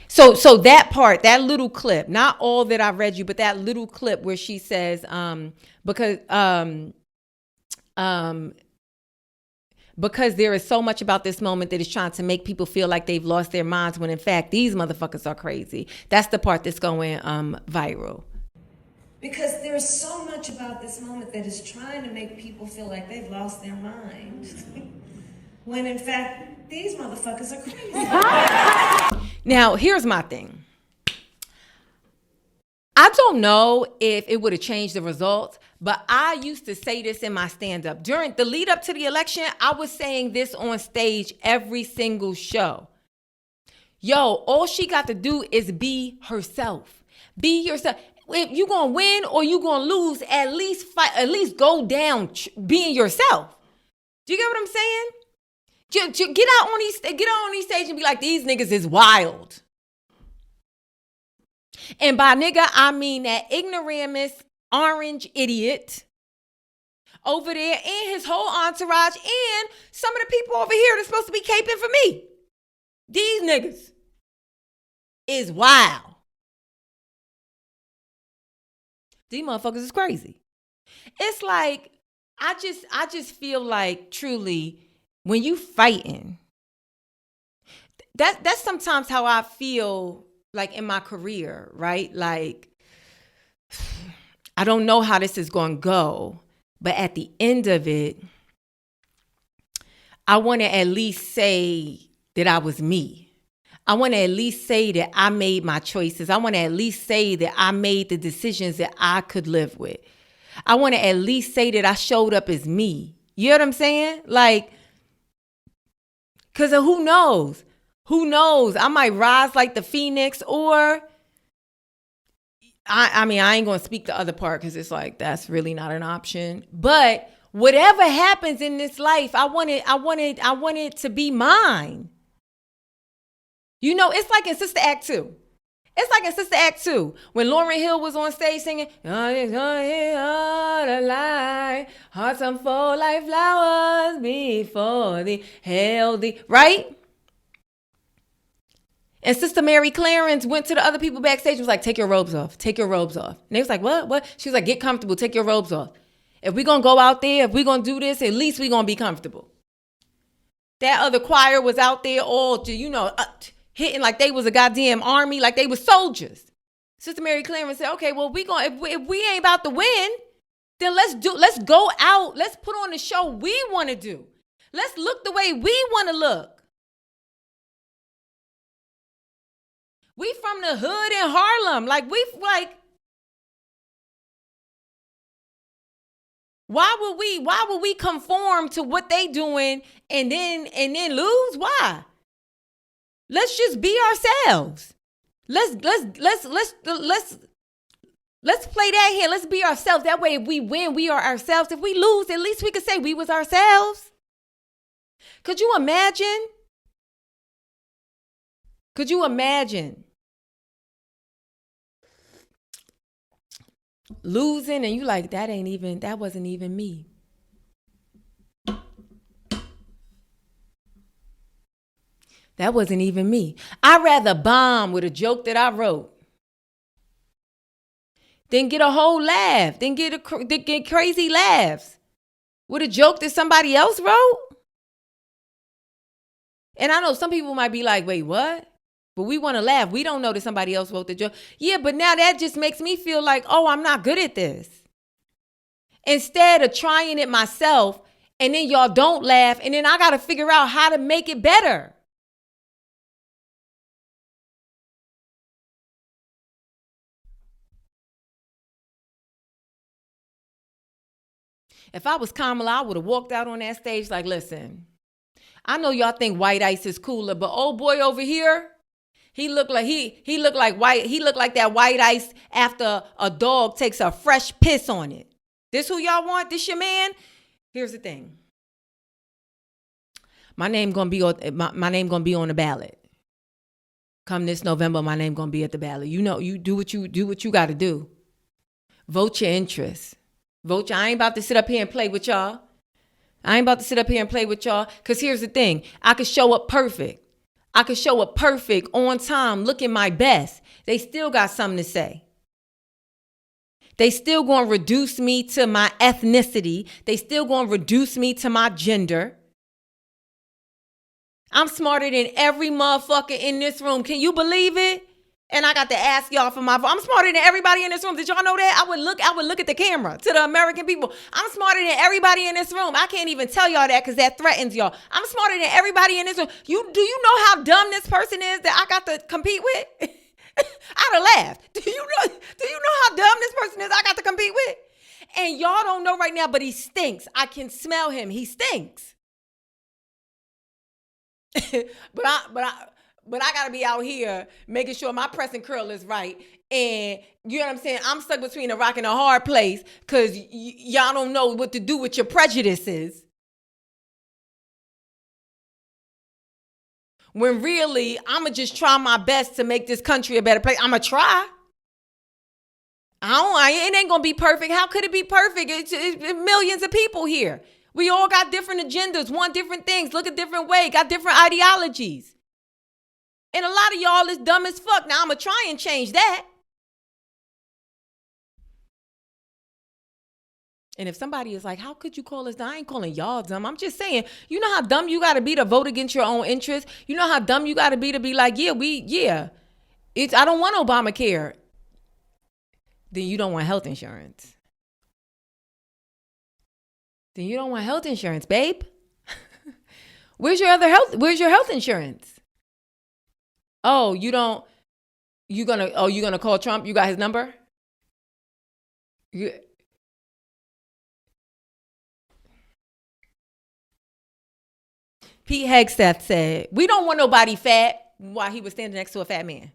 Speaker 1: So that part, that little clip, not all that I read you, but that little clip where she says, because there is so much about this moment that is trying to make people feel like they've lost their minds, when in fact, these motherfuckers are crazy. That's the part that's going viral.
Speaker 2: Because there's so much about this moment that is trying to make people feel like they've lost their minds. When in fact, these motherfuckers are crazy.
Speaker 1: Now, here's my thing. I don't know if it would have changed the results, but I used to say this in my stand-up. During the lead up to the election, I was saying this on stage every single show. Yo, all she got to do is be herself. Be yourself. If you're going to win or you're going to lose, at least go down being yourself. Do you get what I'm saying? Get out on these stage and be like, these niggas is wild. And by nigga, I mean that ignoramus, orange idiot over there and his whole entourage and some of the people over here that's supposed to be caping for me. These niggas is wild. These motherfuckers is crazy. It's like, I just feel like truly, when you fighting, that's sometimes how I feel like in my career, right? Like, I don't know how this is going to go, but at the end of it, I want to at least say that I was me. I want to at least say that I made my choices. I want to at least say that I made the decisions that I could live with. I want to at least say that I showed up as me. You know what I'm saying? Like, Because who knows? Who knows? I might rise like the phoenix, or I mean, I ain't going to speak the other part because it's like, that's really not an option. But whatever happens in this life, I want it to be mine. You know, it's like in Sister Act 2. It's like in Sister Act 2 when Lauryn Hill was on stage singing, hearts unfold like flowers before thee, held thee, right? And Sister Mary Clarence went to the other people backstage and was like, take your robes off. Take your robes off. And they was like, what? She was like, get comfortable. Take your robes off. If we're going to go out there, if we're going to do this, at least we're going to be comfortable. That other choir was out there all, hitting like they was a goddamn army, like they was soldiers. Sister Mary Clarence said, okay, well, if we ain't about to win, then let's go out. Let's put on the show we want to do. Let's look the way we want to look. We from the hood in Harlem. Why would we conform to what they doing and then lose? Why? Let's just be ourselves. Let's play that here. Let's be ourselves. That way, if we win, we are ourselves. If we lose, at least we could say we was ourselves. Could you imagine? Could you imagine losing and you like, that wasn't even me. That wasn't even me. I'd rather bomb with a joke that I wrote than get a whole laugh, than get crazy laughs with a joke that somebody else wrote. And I know some people might be like, wait, what? But we want to laugh. We don't know that somebody else wrote the joke. Yeah, but now that just makes me feel like, oh, I'm not good at this. Instead of trying it myself, and then y'all don't laugh, and then I got to figure out how to make it better. If I was Kamala, I would have walked out on that stage like, listen, I know y'all think white ice is cooler, but old boy over here, he looked like that white ice after a dog takes a fresh piss on it. This who y'all want? This your man? Here's the thing. My name gonna be on the ballot. Come this November, my name gonna be at the ballot. You know, you do what you gotta do. Vote your interests. Vote your. I ain't about to sit up here and play with y'all. Because here's the thing. I could show up perfect. On time, looking my best. They still got something to say. They still going to reduce me to my ethnicity. They still going to reduce me to my gender. I'm smarter than every motherfucker in this room. Can you believe it? And I got to ask y'all for my vote. I'm smarter than everybody in this room. Did y'all know that? I would look at the camera to the American people. I'm smarter than everybody in this room. I can't even tell y'all that because that threatens y'all. I'm smarter than everybody in this room. Do you know how dumb this person is that I got to compete with? I'd have laughed. Do you know how dumb this person is I got to compete with? And y'all don't know right now, but he stinks. I can smell him. He stinks. But I got to be out here making sure my press and curl is right. And you know what I'm saying? I'm stuck between a rock and a hard place because y'all don't know what to do with your prejudices. When really, I'm going to just try my best to make this country a better place. I'm going to try. It ain't going to be perfect. How could it be perfect? It's millions of people here. We all got different agendas, want different things, look a different way, got different ideologies. And a lot of y'all is dumb as fuck. Now, I'm going to try and change that. And if somebody is like, how could you call us dumb? I ain't calling y'all dumb. I'm just saying, you know how dumb you got to be to vote against your own interests? You know how dumb you got to be like, I don't want Obamacare. Then you don't want health insurance. Babe. Where's your health insurance? Oh, you gonna call Trump? You got his number? Pete Hegseth said, we don't want nobody fat while he was standing next to a fat man.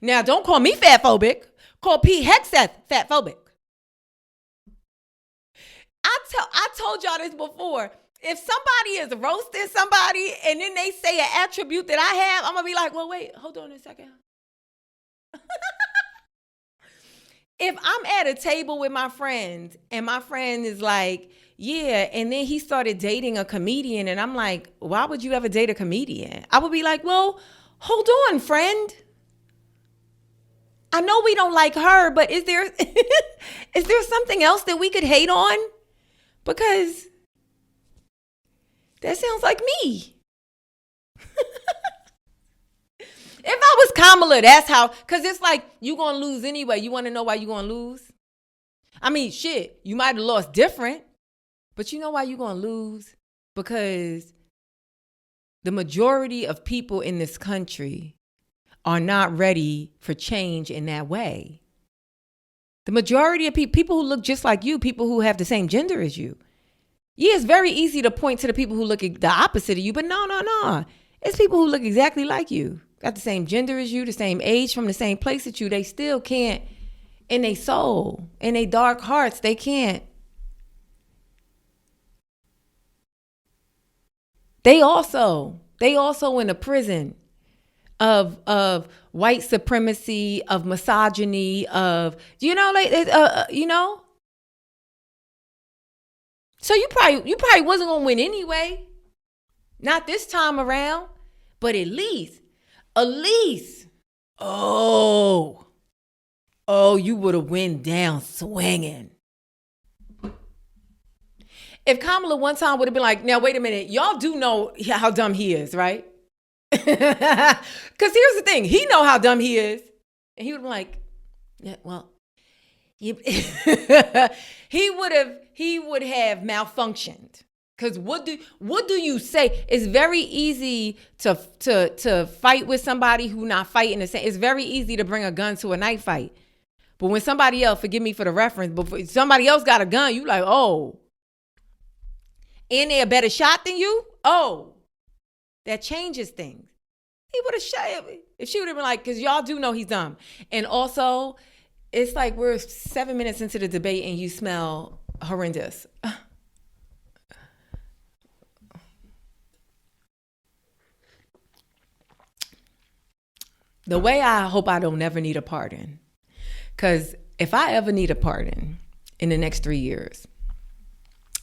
Speaker 1: Now, don't call me fat phobic. Call Pete Hegseth fat phobic. I told y'all this before. If somebody is roasting somebody and then they say an attribute that I have, I'm going to be like, well, wait, hold on a second. If I'm at a table with my friends and my friend is like, yeah, and then he started dating a comedian and I'm like, why would you ever date a comedian? I would be like, well, hold on, friend. I know we don't like her, but is there something else that we could hate on? Because that sounds like me. If I was Kamala, that's how, because it's like, you going to lose anyway. You want to know why you going to lose? I mean, shit, you might have lost different, but you know why you going to lose? Because the majority of people in this country are not ready for change in that way. The majority of people who look just like you, people who have the same gender as you. Yeah, it's very easy to point to the people who look the opposite of you, but no. It's people who look exactly like you. Got the same gender as you, the same age, from the same place as you. They still can't, in their soul, in their dark hearts, they can't. They also in a prison of white supremacy, of misogyny, of, you know. So you probably wasn't gonna win anyway. Not this time around, but at least, oh, you would have went down swinging. If Kamala one time would have been like, now wait a minute, y'all do know how dumb he is, right? Because here's the thing, he know how dumb he is, and he would be like, yeah, well, he would have malfunctioned. Because what do you say? It's very easy to fight with somebody who not fighting the same. It's very easy to bring a gun to a knife fight. But when somebody else, forgive me for the reference, but if somebody else got a gun, you like, oh. And they a better shot than you? Oh. That changes things. He would have shot if she would have been like, because y'all do know he's dumb. And also, it's like we're 7 minutes into the debate and you smell horrendous. The way I hope I don't ever need a pardon. Because if I ever need a pardon in the next 3 years,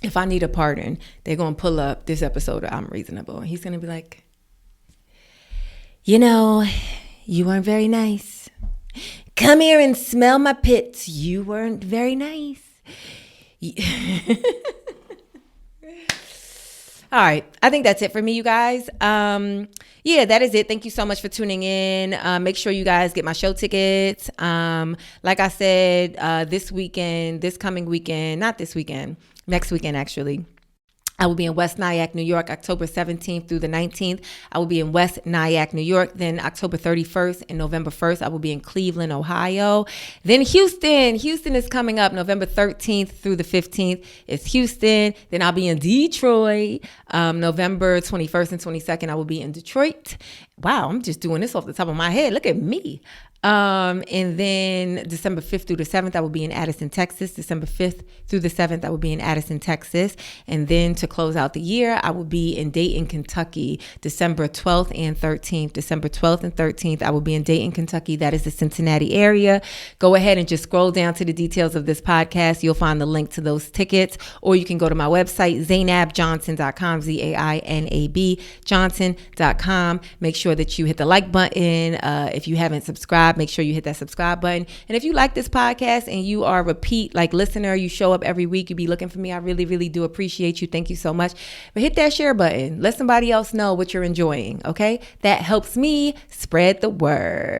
Speaker 1: if I need a pardon, they're going to pull up this episode of I'm Reasonable. And he's going to be like, you know, you weren't very nice. Come here and smell my pits. You weren't very nice. All right. I think that's it for me, you guys. Yeah, that is it. Thank you so much for tuning in. Make sure you guys get my show tickets. Like I said, next weekend, actually. I will be in West Nyack, New York, October 17th through the 19th. I will be in West Nyack, New York. Then October 31st and November 1st, I will be in Cleveland, Ohio. Then Houston. Houston is coming up November 13th through the 15th. It's Houston. Then I'll be in Detroit. November 21st and 22nd, I will be in Detroit. Wow, I'm just doing this off the top of my head. Look at me. And then December 5th through the 7th, I will be in Addison, Texas. December 5th through the 7th, I will be in Addison, Texas. And then to close out the year, I will be in Dayton, Kentucky, December 12th and 13th. December 12th and 13th, I will be in Dayton, Kentucky. That is the Cincinnati area. Go ahead and just scroll down to the details of this podcast. You'll find the link to those tickets, or you can go to my website, ZainabJohnson.com, ZAINAB Johnson.com. Make sure that you hit the like button. If you haven't subscribed, make sure you hit that subscribe button. And if you like this podcast and you are a repeat listener, you show up every week, you be looking for me, I really, really do appreciate you. Thank you so much. But hit that share button. Let somebody else know what you're enjoying, okay? That helps me spread the word.